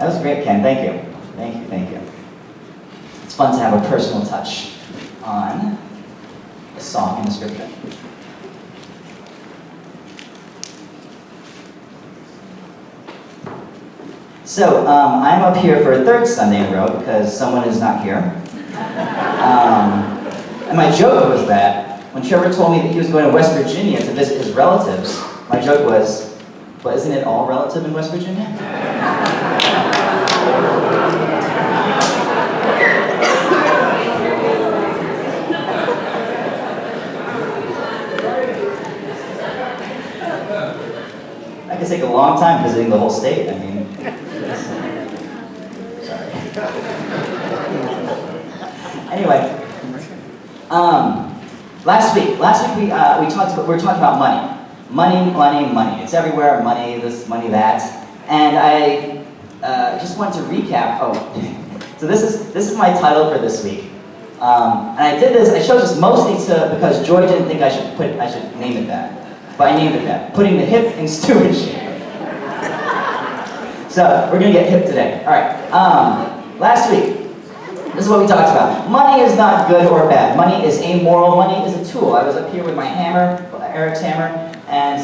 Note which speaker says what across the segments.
Speaker 1: That was great, Ken. Thank you. Thank you, thank you. It's fun to have a personal touch on a song in the scripture. So, I'm up here for a third Sunday in a row because someone is not here. And my joke was that when Trevor told me that he was going to West Virginia to visit his relatives, my joke was, but isn't it all relative in West Virginia? That could take a long time visiting the whole state. I mean, sorry. Anyway, last week we were talking about money. It's everywhere. Money this, money that. And I just want to recap. Oh, so this is my title for this week. And I did this. I chose this mostly because Joy didn't think I should name it that. But I named it that. Putting the hip in stewardship. So we're gonna get hip today. All right. Last week, this is what we talked about. Money is not good or bad. Money is amoral. Money is a tool. I was up here with my hammer, Eric's hammer, and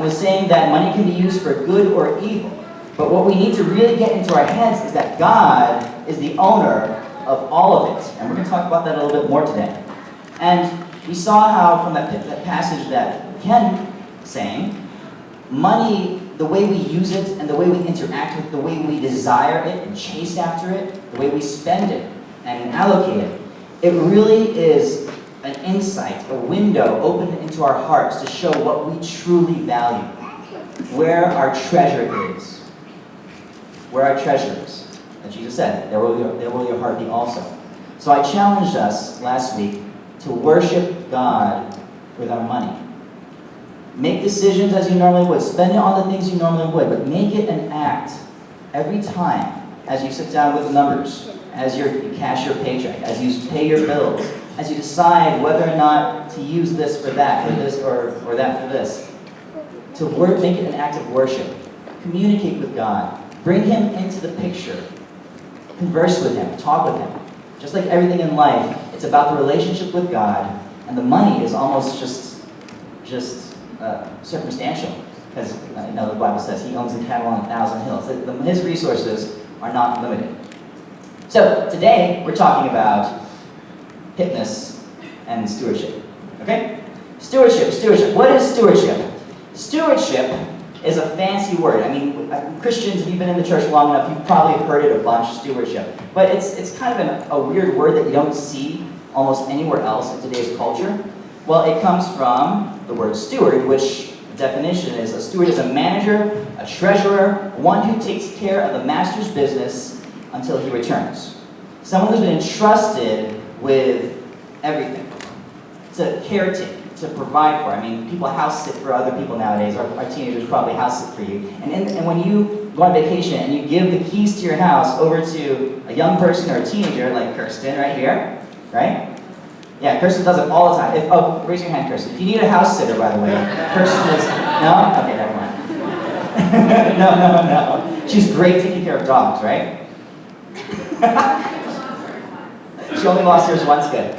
Speaker 1: was saying that money can be used for good or evil. But what we need to really get into our heads is that God is the owner of all of it. And we're going to talk about that a little bit more today. And we saw how from that passage that Ken sang, money, the way we use it and the way we interact with it, the way we desire it and chase after it, the way we spend it and allocate it, it really is an insight, a window opened into our hearts to show what we truly value, where our treasure is. Where our treasure is. And Jesus said, there will your heart be also. So I challenged us last week to worship God with our money. Make decisions as you normally would. Spend it on the things you normally would, but make it an act every time as you sit down with the numbers, as you cash your paycheck, as you pay your bills, as you decide whether or not to use this for that, or this or that for this. To make it an act of worship. Communicate with God. Bring Him into the picture. Converse with Him. Talk with Him. Just like everything in life, it's about the relationship with God, and the money is almost just circumstantial, because the Bible says He owns the cattle on 1,000 hills. His resources are not limited. So today we're talking about hipness and stewardship. Okay? Stewardship. What is stewardship? Stewardship is a fancy word. I mean, Christians, if you've been in the church long enough, you've probably heard it a bunch, stewardship. But it's kind of a weird word that you don't see almost anywhere else in today's culture. Well, it comes from the word steward, which the definition is a steward is a manager, a treasurer, one who takes care of the master's business until he returns. Someone who's been entrusted with everything. To caretake, to provide for. I mean, people house sit for other people nowadays. Our teenagers probably house sit for you. And when you go on vacation and you give the keys to your house over to a young person or a teenager like Kirsten right here, right? Yeah, Kirsten does it all the time. Raise your hand, Kirsten. If you need a house sitter, by the way, Kirsten is... No? Okay, never mind. No. She's great taking care of dogs, right? She only lost hers once. Good.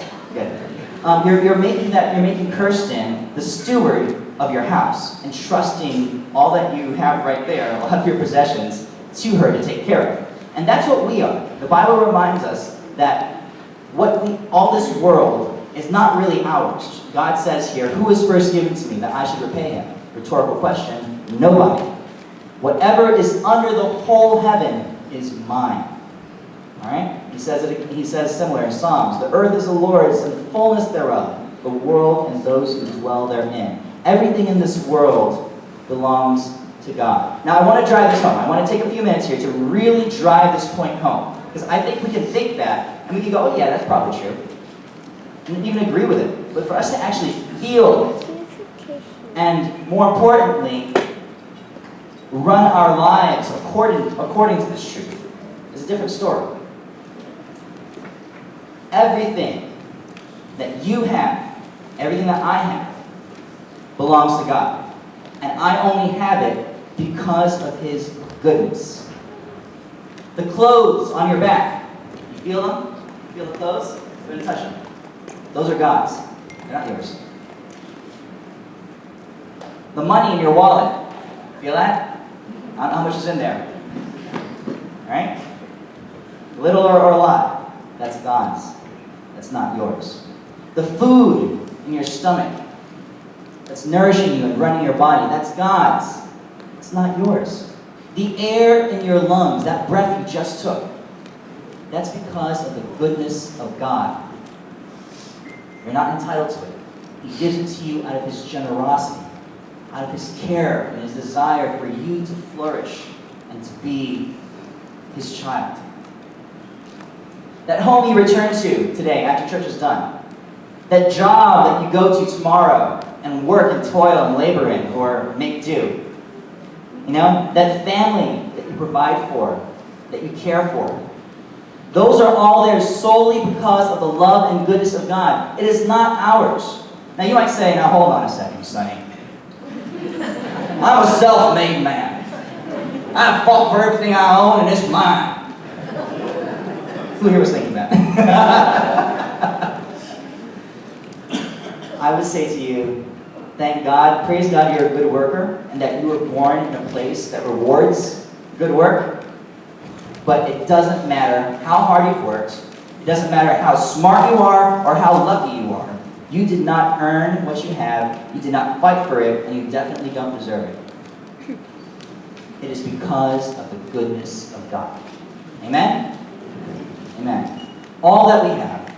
Speaker 1: You're making Kirsten the steward of your house, and trusting all that you have right there, a lot of your possessions, to her to take care of. And that's what we are. The Bible reminds us that all this world is not really ours. God says here, who is first given to me that I should repay him? Rhetorical question. Nobody. Whatever is under the whole heaven is mine. All right? He says similar in Psalms. The earth is the Lord's and the fullness thereof, the world and those who dwell therein. Everything in this world belongs to God. Now I want to drive this home. I want to take a few minutes here to really drive this point home. Because I think we can think that, and we can go, oh yeah, that's probably true. And even agree with it. But for us to actually feel it, and more importantly, run our lives according to this truth, is a different story. Everything that you have, everything that I have, belongs to God. And I only have it because of His goodness. The clothes on your back. You feel them? You feel the clothes? Go ahead and touch them. Those are God's. They're not yours. The money in your wallet. Feel that? I don't know how much is in there. Alright? Little or a lot. That's God's. That's not yours. The food in your stomach that's nourishing you and running your body, that's God's. It's not yours. The air in your lungs, that breath you just took, that's because of the goodness of God. You're not entitled to it. He gives it to you out of His generosity, out of His care and His desire for you to flourish and to be His child. That home you return to today after church is done. That job that you go to tomorrow and work and toil and labor in or make do. You know, that family that you provide for, that you care for. Those are all there solely because of the love and goodness of God. It is not ours. Now you might say, now hold on a second, Sonny. I'm a self-made man. I fought for everything I own and it's mine. Who here was thinking that? I would say to you, thank God, praise God you're a good worker and that you were born in a place that rewards good work. But it doesn't matter how hard you've worked. It doesn't matter how smart you are or how lucky you are. You did not earn what you have. You did not fight for it, and you definitely don't deserve it. It is because of the goodness of God. Amen? Amen. All that we have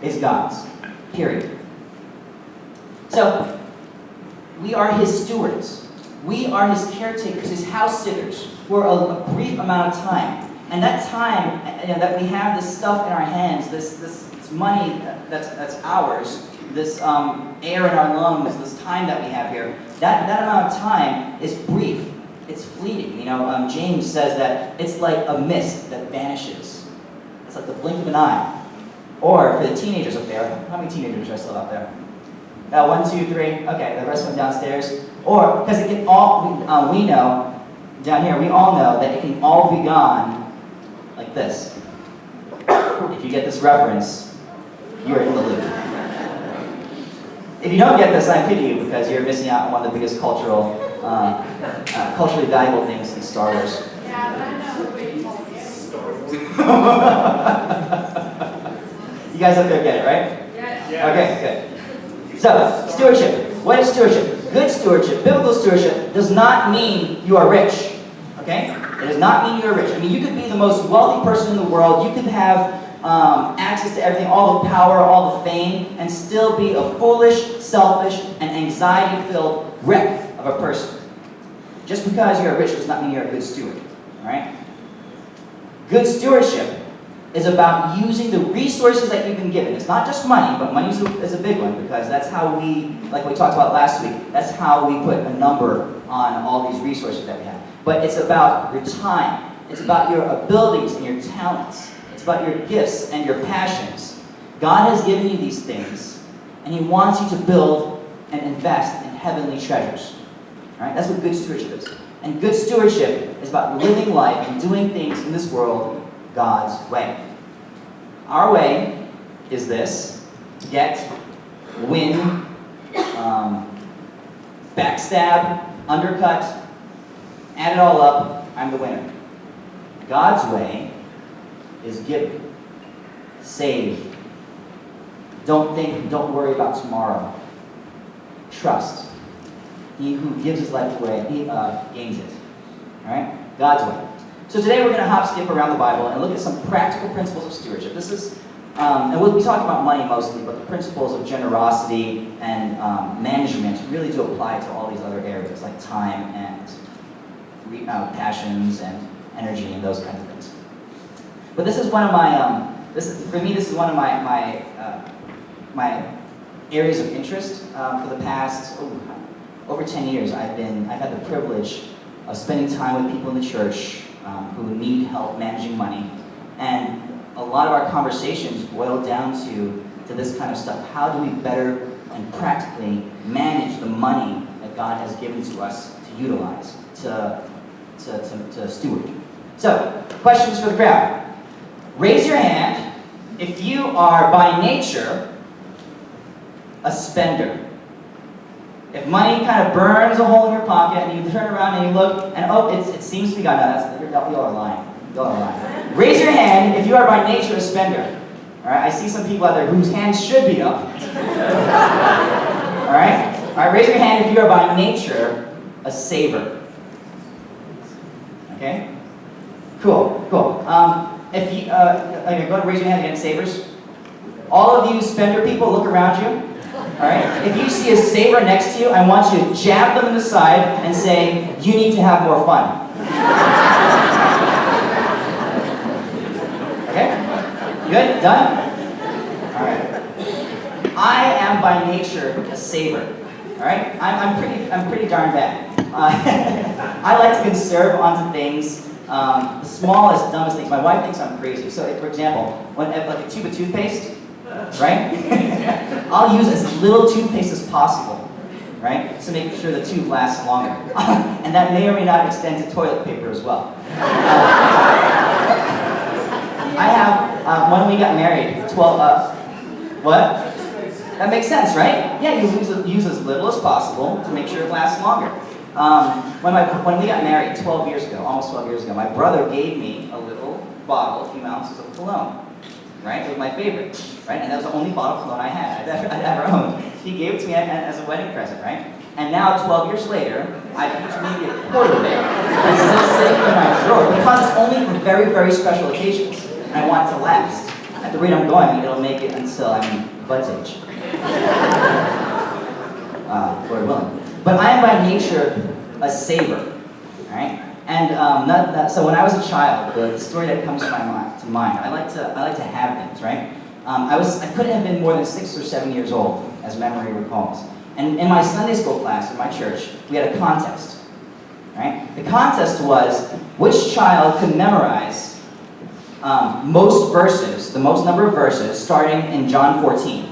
Speaker 1: is God's. Period. So, we are His stewards. We are His caretakers, His house sitters for a brief amount of time. And that time that we have this stuff in our hands, this money that's ours, this air in our lungs, this time that we have here, that amount of time is brief. It's fleeting. You know, James says that it's like a mist that vanishes. It's like the blink of an eye. Or for the teenagers up there, how many teenagers are still out there? 1, 2, 3. Okay, the rest went downstairs. Or because it can all, we know down here, we all know that it can all be gone like this. If you get this reference, you're in the loop. If you don't get this, I pity you because you're missing out on one of the biggest culturally valuable things in Star Wars.
Speaker 2: Yeah, but I know what you told me.
Speaker 1: You guys up there get it, right?
Speaker 2: Yes.
Speaker 1: Okay, good. So, stewardship. What is stewardship? Good stewardship, biblical stewardship, does not mean you are rich. Okay? It does not mean you're rich. I mean, you could be the most wealthy person in the world. You could have access to everything, all the power, all the fame, and still be a foolish, selfish, and anxiety-filled wreck of a person. Just because you're rich does not mean you're a good steward. All right? Good stewardship is about using the resources that you've been given. It's not just money, but money is a big one because that's how we, like we talked about last week, that's how we put a number on all these resources that we have. But it's about your time. It's about your abilities and your talents. It's about your gifts and your passions. God has given you these things, and He wants you to build and invest in heavenly treasures. All right? That's what good stewardship is. And good stewardship is about living life and doing things in this world God's way. Our way is this: get, win, backstab, undercut, add it all up, I'm the winner. God's way is give, save, don't think, don't worry about tomorrow. Trust. He who gives his life away, he gains it. All right? God's way. So today we're going to hop, skip around the Bible and look at some practical principles of stewardship. This is, and we'll be talking about money mostly, but the principles of generosity and management really do apply to all these other areas like time and passions and energy and those kinds of things. But this is one of my, this is one of my areas of interest. For the past over 10 years, I've had the privilege of spending time with people in the church who need help managing money, and a lot of our conversations boil down to this kind of stuff. How do we better and practically manage the money that God has given to us to utilize, to steward? So, questions for the crowd. Raise your hand if you are by nature a spender. If money kind of burns a hole in your pocket and you turn around and you look and oh, it seems to be gone. No, y'all are lying. Y'all are lying. Raise your hand if you are by nature a spender. All right, I see some people out there whose hands should be up. All right, raise your hand if you are by nature a saver. Okay, cool. If you go ahead and raise your hand again, savers. All of you spender people, look around you. All right, if you see a saver next to you, I want you to jab them in the side and say, "You need to have more fun." Okay, good, done. All right. I am by nature a saver. All right, I'm pretty darn bad. I like to conserve onto things, the smallest, dumbest things. My wife thinks I'm crazy. So, for example, when like a tube of toothpaste, right? I'll use as little toothpaste as possible, right? So make sure the tube lasts longer, and that may or may not extend to toilet paper as well. I have when we got married, 12. What? That makes sense, right? Yeah, you use as little as possible to make sure it lasts longer. When we got married 12 years ago, almost 12 years ago, my brother gave me a little bottle, a few ounces of cologne, right? It was my favorite, right? And that was the only bottle of cologne I had, I'd ever owned. He gave it to me as a wedding present, right? And now, 12 years later, I've used maybe a quarter of it. It's still sitting in my drawer because it's only for very, very special occasions. And I want it to last. At the rate I'm going, it'll make it until I'm Bud's age. Lord willing. But I am by nature a saver, all right? And so when I was a child, the story that comes to mind, I like to have things, right? I couldn't have been more than 6 or 7 years old, as memory recalls. And in my Sunday school class in my church, we had a contest, right? The contest was which child could memorize most verses, the most number of verses, starting in John 14,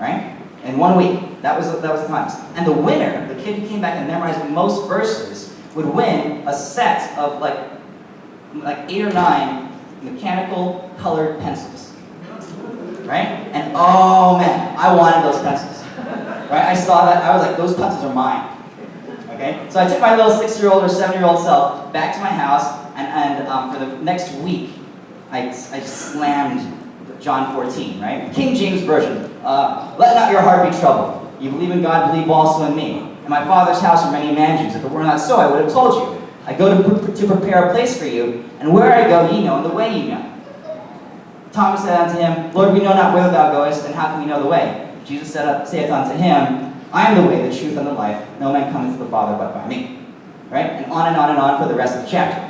Speaker 1: right? In 1 week. That was the contest. And the winner, the kid who came back and memorized the most verses, would win a set of like 8 or 9 mechanical colored pencils, right? And oh man, I wanted those pencils, right? I saw that, I was like, those pencils are mine, okay? So I took my little 6-year-old or 7-year-old self back to my house, and for the next week, I slammed John 14, right? The King James Version. Let not your heart be troubled. You believe in God, believe also in me. In my Father's house are many mansions. If it were not so, I would have told you. I go to prepare a place for you, and where I go, ye know, and the way ye know. Thomas said unto him, Lord, we know not whither thou goest, and how can we know the way? Jesus saith unto him, I am the way, the truth, and the life. No man cometh to the Father but by me. Right? And on and on and on for the rest of the chapter.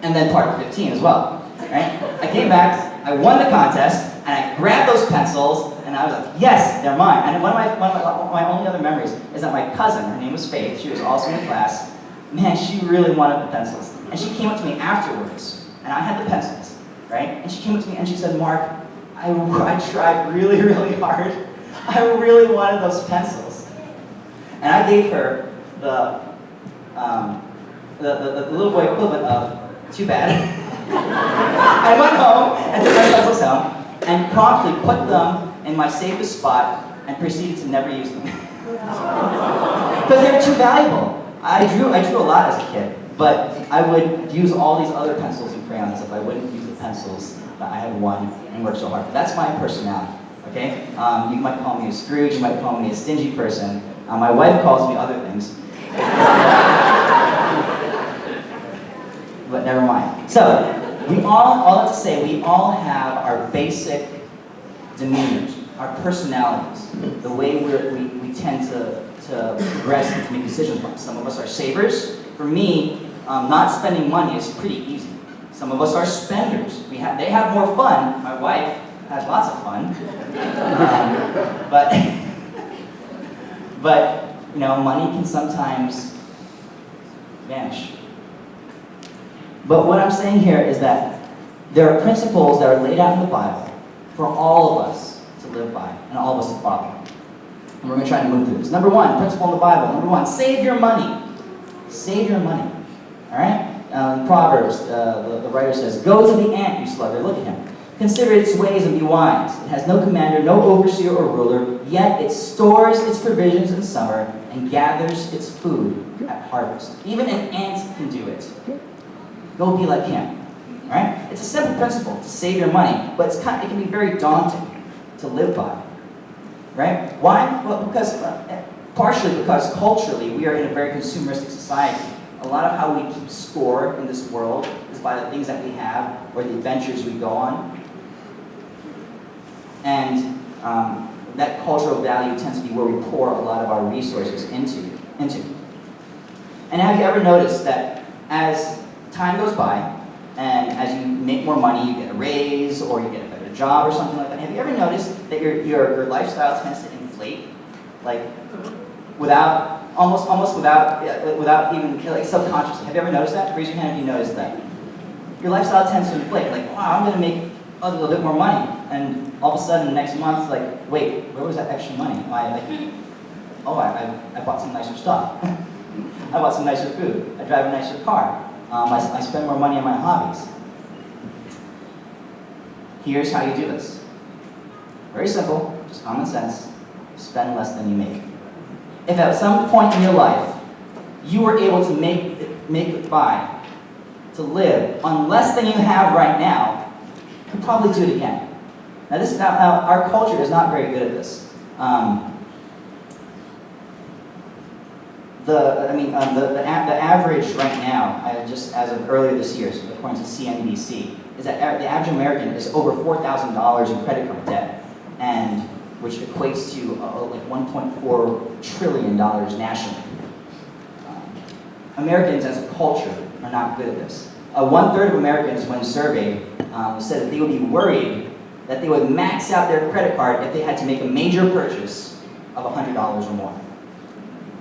Speaker 1: And then part 15 as well. Right? I came back, I won the contest, and I grabbed those pencils, and I was like, yes, they're mine. And one of my only other memories is that my cousin, her name was Faith, she was also in class. Man, she really wanted the pencils. And she came up to me afterwards, and I had the pencils, right? And she came up to me and she said, Mark, I tried really, really hard. I really wanted those pencils. And I gave her the little boy equivalent of, too bad. I went home and took my pencils home and promptly put them in my safest spot and proceeded to never use them. Because they were too valuable. I drew a lot as a kid, but I would use all these other pencils and crayons if I wouldn't use the pencils that I had won and worked so hard for. That's my personality, okay? You might call me a Scrooge, you might call me a stingy person. My wife calls me other things. But never mind. So, all that to say, we all have our basic demeanors, our personalities, the way we tend to progress and to make decisions. Some of us are savers. For me, not spending money is pretty easy. Some of us are spenders. They have more fun. My wife has lots of fun. But you know, money can sometimes vanish. But what I'm saying here is that there are principles that are laid out in the Bible for all of us to live by and all of us to follow. And we're going to try to move through this. Number one, principle in the Bible. Number one, save your money. Save your money. All right? Proverbs, the writer says, "Go to the ant, you sluggard." Look at him. "Consider its ways and be wise. It has no commander, no overseer or ruler, yet it stores its provisions in summer and gathers its food at harvest." Even an ant can do it. Go be like him. Right? It's a simple principle to save your money, but it can be very daunting to live by. Right? Why? Well, partially because culturally we are in a very consumeristic society. A lot of how we keep score in this world is by the things that we have or the adventures we go on. And that cultural value tends to be where we pour a lot of our resources into. And have you ever noticed that as time goes by, and as you make more money, you get a raise, or you get a better job, or something like that? Have you ever noticed that your lifestyle tends to inflate, like almost without even like subconsciously? Have you ever noticed that? Raise your hand if you noticed that. Your lifestyle tends to inflate. Like, wow, I'm going to make a little bit more money, and all of a sudden, the next month, like, wait, where was that extra money? I bought some nicer stuff. I bought some nicer food. I drive a nicer car. I spend more money on my hobbies. Here's how you do this. Very simple, just common sense. Spend less than you make. If at some point in your life you were able to make it by, to live on less than you have right now, you could probably do it again. Now, our culture is not very good at this. The average right now, just as of earlier this year, so according to CNBC, is that the average American is over $4,000 in credit card debt, and which equates to like $1.4 trillion nationally. Americans as a culture are not good at this. 1/3 of Americans, when surveyed, said that they would be worried that they would max out their credit card if they had to make a major purchase of $100 or more.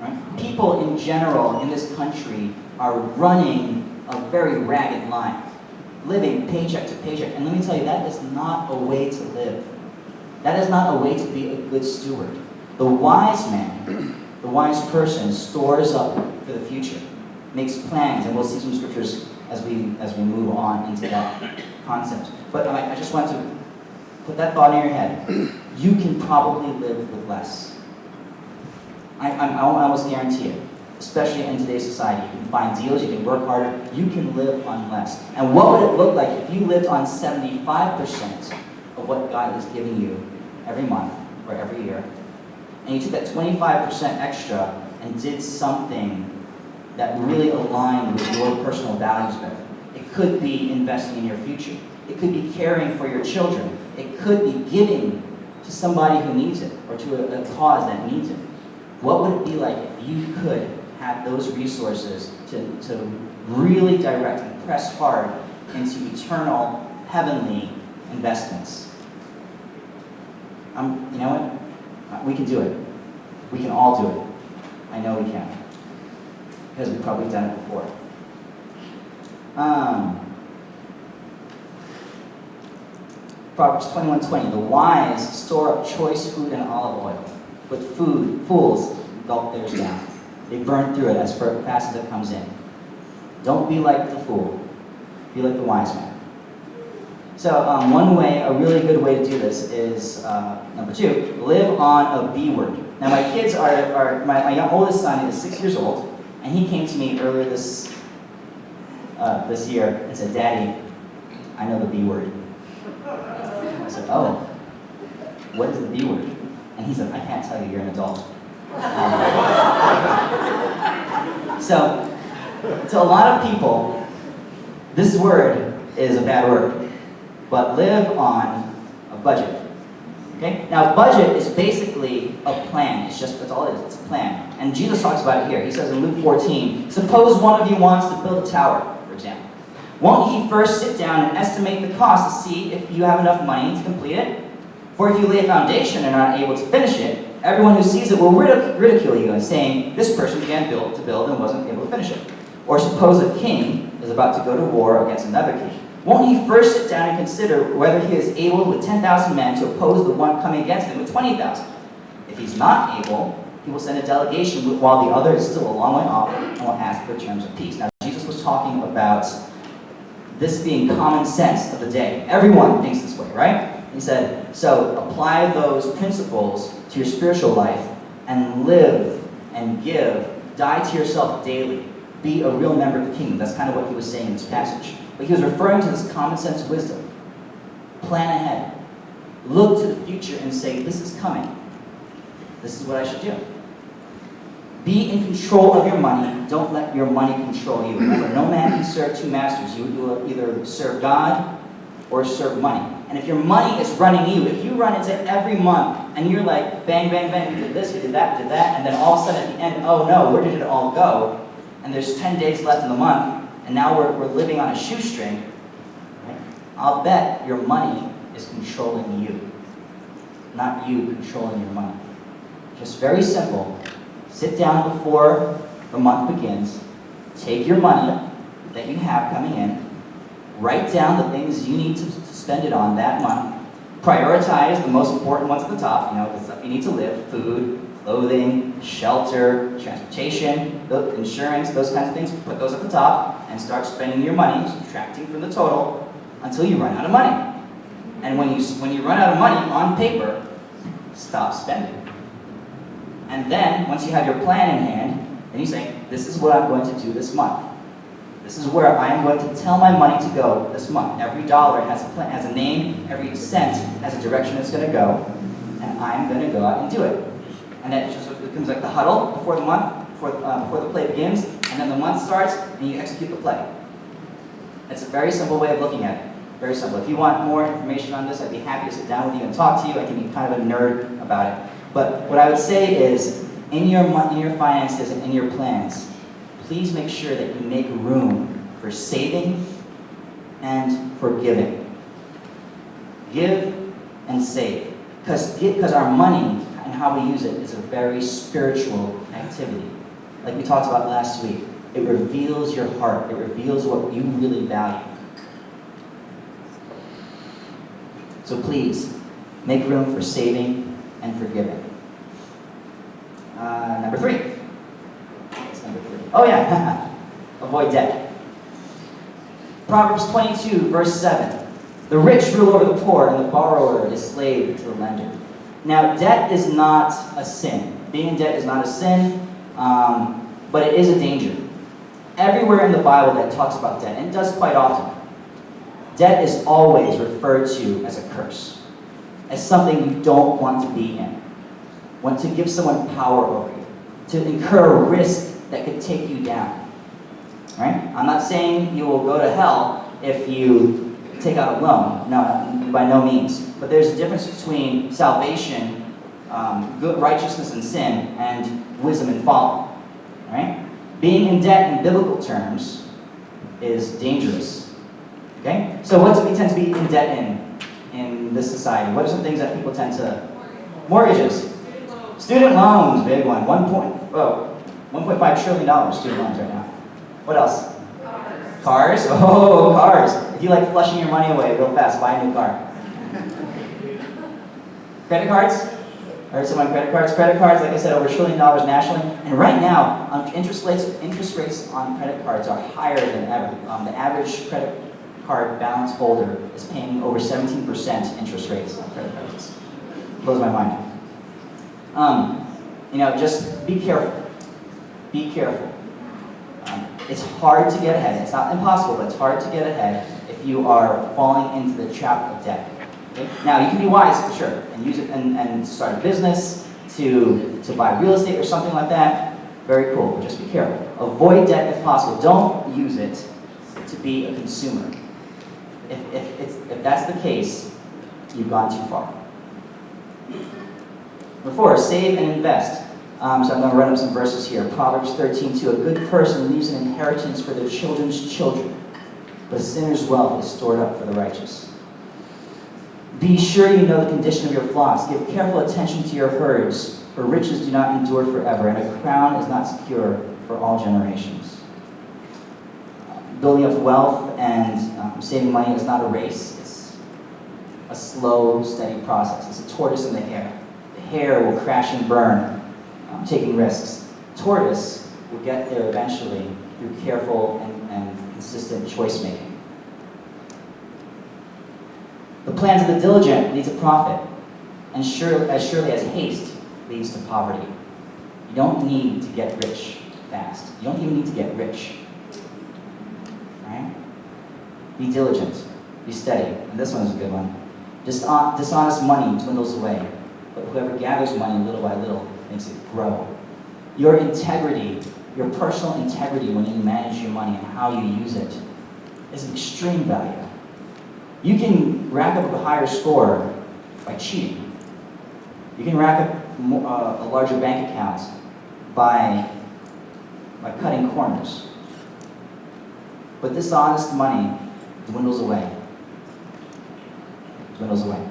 Speaker 1: Right? People in general in this country are running a very ragged line, living paycheck to paycheck. And let me tell you, that is not a way to live. That is not a way to be a good steward. The wise man, the wise person, stores up for the future, makes plans, and we'll see some scriptures as we move on into that concept. But I just want to put that thought in your head. You can probably live with less. I almost guarantee it, especially in today's society. You can find deals, you can work harder, you can live on less. And what would it look like if you lived on 75% of what God is giving you every month or every year, and you took that 25% extra and did something that really aligned with your personal values better? It could be investing in your future. It could be caring for your children. It could be giving to somebody who needs it, or to a cause that needs it. What would it be like if you could have those resources to really direct and press hard into eternal, heavenly investments? You know what? We can do it. We can all do it. I know we can. Because we've probably done it before. Proverbs 21:20, the wise store up choice food and olive oil, but fools gulp theirs down. They burn through it as fast as it comes in. Don't be like the fool. Be like the wise man. So one way, a really good way to do this is, number 2, live on a B word. Now my kids my oldest son is 6 years old, and he came to me earlier this year and said, "Daddy, I know the B word." I said, "Oh, what is the B word?" And he said, "I can't tell you, you're an adult." So, to a lot of people, this word is a bad word. But live on a budget. Okay? Now, budget is basically a plan. That's all it is. It's a plan. And Jesus talks about it here. He says in Luke 14, suppose one of you wants to build a tower, for example. Won't he first sit down and estimate the cost to see if you have enough money to complete it? For if you lay a foundation and are not able to finish it, everyone who sees it will ridicule you and saying, this person began to build and wasn't able to finish it. Or suppose a king is about to go to war against another king. Won't he first sit down and consider whether he is able with 10,000 men to oppose the one coming against him with 20,000? If he's not able, he will send a delegation while the other is still a long way off and will ask for terms of peace. Now, Jesus was talking about this being common sense of the day. Everyone thinks this way, right? He said, so apply those principles to your spiritual life and live and give. Die to yourself daily. Be a real member of the kingdom. That's kind of what he was saying in this passage. But he was referring to this common sense wisdom. Plan ahead. Look to the future and say, this is coming. This is what I should do. Be in control of your money. Don't let your money control you. Remember, no man can serve two masters. You will either serve God or serve money. And if your money is running you, if you run into every month and you're like, bang, bang, bang, we did this, we did that, and then all of a sudden at the end, oh no, where did it all go? And there's 10 days left in the month, and now we're living on a shoestring, right? I'll bet your money is controlling you, not you controlling your money. Just very simple. Sit down before the month begins, take your money that you have coming in, write down the things you need to spend it on that month, prioritize the most important ones at the top, the stuff you need to live, food, clothing, shelter, transportation, insurance, those kinds of things, put those at the top, and start spending your money, subtracting from the total, until you run out of money. And when you run out of money on paper, stop spending. And then, once you have your plan in hand, then you say, this is what I'm going to do this month. This is where I'm going to tell my money to go this month. Every dollar has a plan, has a name, every cent has a direction it's going to go, and I'm going to go out and do it. And that just becomes like the huddle before the month, before the play begins, and then the month starts, and you execute the play. It's a very simple way of looking at it. Very simple. If you want more information on this, I'd be happy to sit down with you and talk to you. I can be kind of a nerd about it. But what I would say is, in your finances and in your plans, please make sure that you make room for saving and for giving. Give and save. Because our money and how we use it is a very spiritual activity. Like we talked about last week, it reveals your heart. It reveals what you really value. So please, make room for saving and for giving. Number 3. What's number 3? Oh yeah, avoid debt. Proverbs 22, verse 7. The rich rule over the poor, and the borrower is slave to the lender. Now, debt is not a sin. Being in debt is not a sin, but it is a danger. Everywhere in the Bible that talks about debt, and it does quite often, debt is always referred to as a curse, as something you don't want to be in. Want to give someone power over you, to incur a risk that could take you down. Right? I'm not saying you will go to hell if you take out a loan. No, by no means. But there's a difference between salvation, good righteousness and sin, and wisdom and folly. Right? Being in debt in biblical terms is dangerous. Okay? So what do we tend to be in debt in this society? What are some things that people tend to... Mortgages. Student loans, big one. $1.5 trillion student loans right now. What else? Cars. Oh, cars. If you like flushing your money away real fast, buy a new car. Credit cards. I heard someone credit cards. Credit cards, like I said, over $1 trillion nationally. And right now, interest rates on credit cards are higher than ever. The average credit card balance holder is paying over 17% interest rates on credit cards. Blows my mind. Just be careful. Be careful. It's hard to get ahead. It's not impossible, but it's hard to get ahead if you are falling into the trap of debt. Okay? Now, you can be wise, for sure, and use it and start a business, to buy real estate or something like that. Very cool, but just be careful. Avoid debt if possible. Don't use it to be a consumer. If that's the case, you've gone too far. Number 4, save and invest. So I'm going to run up some verses here. Proverbs 13:2. A good person leaves an inheritance for their children's children, but a sinner's wealth is stored up for the righteous. Be sure you know the condition of your flocks. Give careful attention to your herds, for riches do not endure forever, and a crown is not secure for all generations. Building up wealth and saving money is not a race. It's a slow, steady process. It's a tortoise and the hare. The hare will crash and burn, taking risks. Tortoise will get there eventually through careful and consistent choice making. The plans of the diligent lead to profit, and as surely as haste leads to poverty. You don't need to get rich fast. You don't even need to get rich. Right? Be diligent. Be steady. And this one is a good one. Dishonest money dwindles away, but whoever gathers money little by little makes it grow. Your integrity, your personal integrity when you manage your money and how you use it is of extreme value. You can rack up a higher score by cheating. You can rack up a larger bank account by cutting corners. But dishonest money dwindles away. Dwindles away.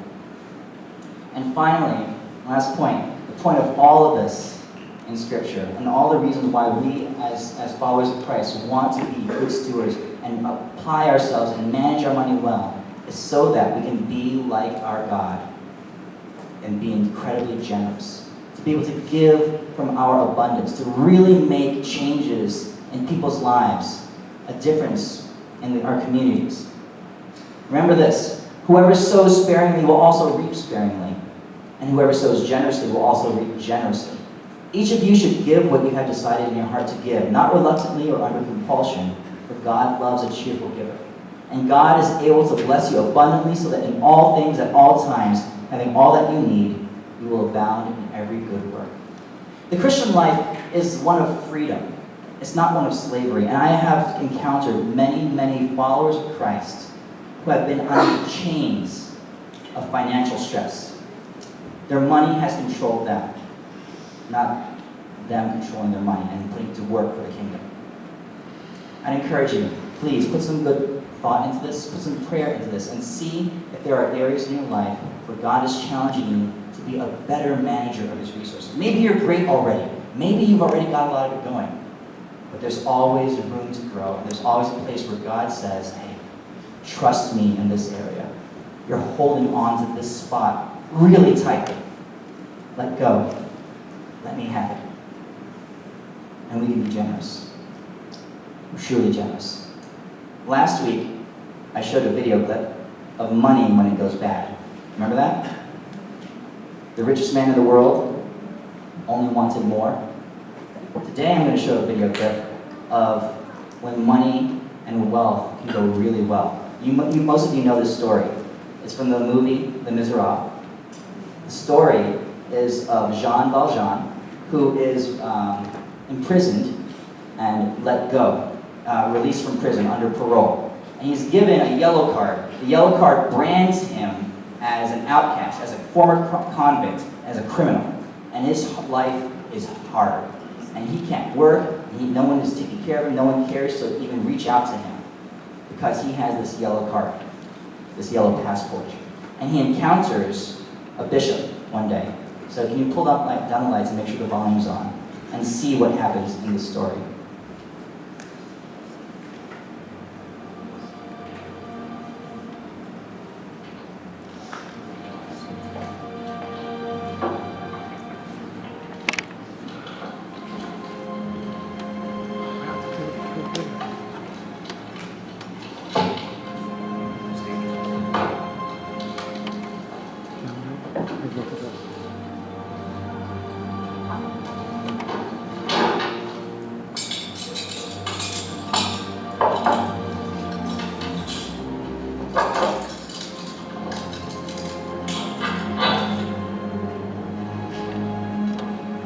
Speaker 1: And finally, last point, the point of all of this in Scripture and all the reasons why we as followers of Christ want to be good stewards and apply ourselves and manage our money well is so that we can be like our God and be incredibly generous. To be able to give from our abundance, to really make changes in people's lives, a difference in our communities. Remember this, whoever sows sparingly will also reap sparingly, and whoever sows generously will also reap generously. Each of you should give what you have decided in your heart to give, not reluctantly or under compulsion, for God loves a cheerful giver. And God is able to bless you abundantly so that in all things at all times, having all that you need, you will abound in every good work. The Christian life is one of freedom. It's not one of slavery. And I have encountered many, many followers of Christ who have been under chains of financial stress. Their money has controlled them, not them controlling their money and putting it to work for the kingdom. I'd encourage you, please put some good thought into this, put some prayer into this, and see if there are areas in your life where God is challenging you to be a better manager of His resources. Maybe you're great already. Maybe you've already got a lot of it going. But there's always room to grow, and there's always a place where God says, hey, trust me in this area. You're holding on to this spot really tightly. Let go. Let me have it. And we can be generous. Truly generous. Last week, I showed a video clip of money when it goes bad. Remember that? The richest man in the world only wanted more. Today I'm going to show a video clip of when money and wealth can go really well. Most of you know this story. It's from the movie Les Miserables. The story is of Jean Valjean, who is imprisoned and let go, released from prison under parole. And he's given a yellow card. The yellow card brands him as an outcast, as a former convict, as a criminal. And his life is hard. And he can't work, no one is taking care of him, no one cares to even reach out to him because he has this yellow card, this yellow passport. And he encounters a bishop one day. So can you pull down the lights and make sure the volume's on and see what happens in the story?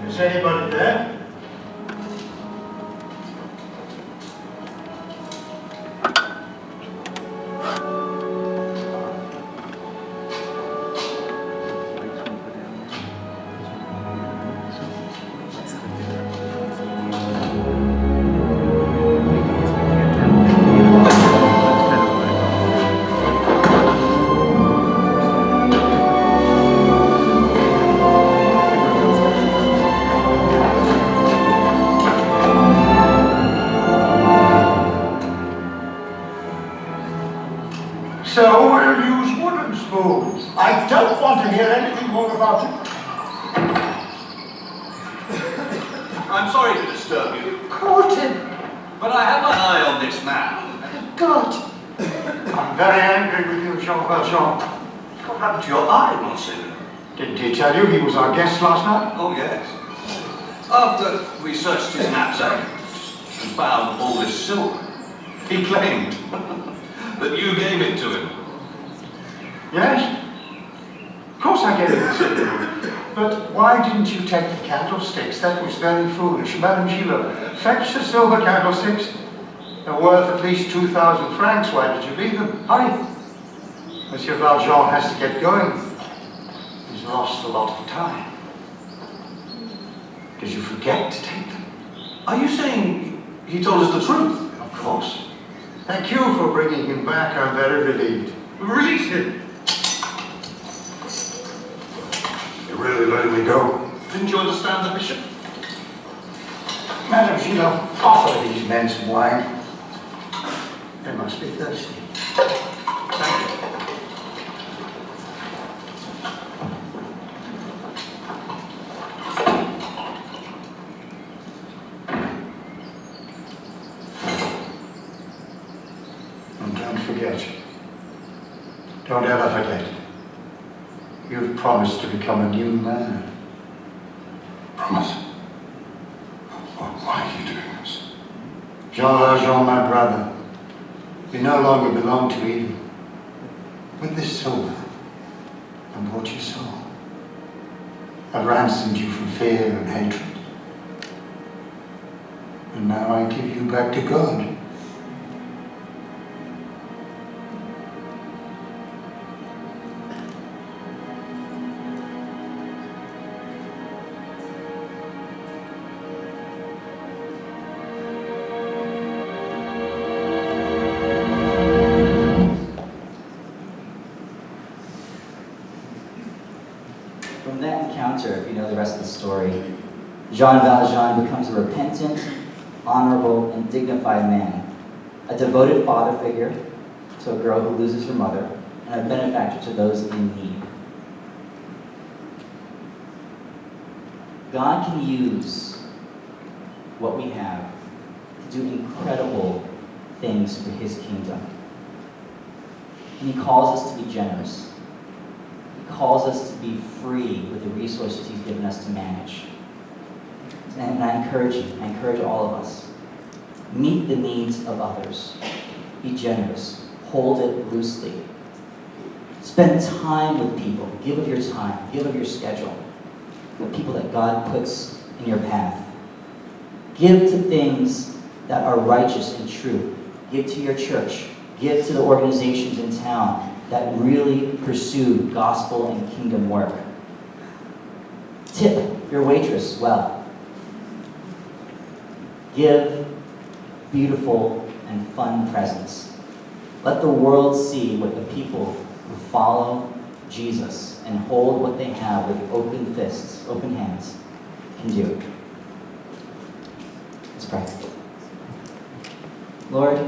Speaker 3: Is anybody there? So we'll use wooden spoons. I don't want to hear anything more about it. I'm sorry.
Speaker 4: sorry to disturb you,
Speaker 3: Caught him.
Speaker 4: but I have my eye on this man.
Speaker 3: God. I'm very angry with you, Jean Valjean.
Speaker 4: What happened to your eye, Monseigneur?
Speaker 3: Didn't he tell you he was our guest last night?
Speaker 4: Oh, yes. After we searched his knapsack and found all this silver, he claimed that you gave it to him.
Speaker 3: Yes? Of course I gave it to you. But why didn't you take the candlesticks? That was very foolish. Madame Gillot, fetch the silver candlesticks. They're worth at least 2,000 francs. Why did you leave them? Hurry. Monsieur Valjean has to get going. He's lost a lot of time. Did you forget to take them?
Speaker 4: Are you saying he told us the truth?
Speaker 3: Of course. Thank you for bringing him back. I'm very relieved.
Speaker 4: Release him.
Speaker 3: You're really letting me go?
Speaker 4: Didn't you understand the bishop?
Speaker 3: Madame Gillot, offer these men some wine. They must be thirsty.
Speaker 4: Thank you.
Speaker 3: And don't forget. Don't ever forget. You've promised to become a new man.
Speaker 5: Promise? Why are you doing this?
Speaker 3: Jean Valjean, my brother, you no longer belong to evil. With this silver, and what you saw, I've ransomed you from fear and hatred. And now I give you back to God.
Speaker 1: From that encounter, if you know the rest of the story, Jean Valjean becomes a repentant, honorable, and dignified man, a devoted father figure to a girl who loses her mother, and a benefactor to those in need. God can use what we have to do incredible things for His kingdom. And He calls us to be generous. He calls us to be free with the resources He's given us to manage. And I encourage all of us, meet the needs of others. Be generous. Hold it loosely. Spend time with people. Give of your time. Give of your schedule. The people that God puts in your path. Give to things that are righteous and true. Give to your church. Give to the organizations in town that really pursue gospel and kingdom work. Tip your waitress well. Give beautiful and fun presents. Let the world see what the people who follow Jesus and hold what they have with open fists, open hands, can do. Let's pray. Lord,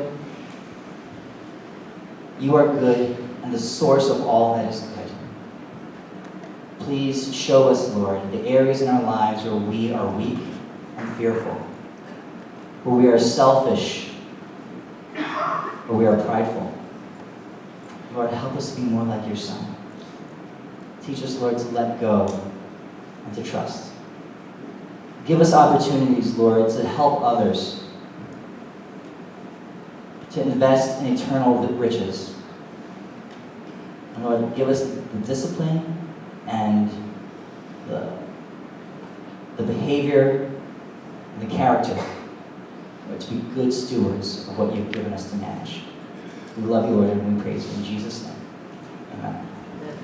Speaker 1: you are good and the source of all that is good. Please show us, Lord, the areas in our lives where we are weak and fearful, where we are selfish, where we are prideful. Lord, help us to be more like your Son. Teach us, Lord, to let go and to trust. Give us opportunities, Lord, to help others, to invest in eternal riches. And Lord, give us the discipline and the behavior and the character, Lord, to be good stewards of what you've given us to manage. We love you, Lord, and we praise you in Jesus' name. Amen.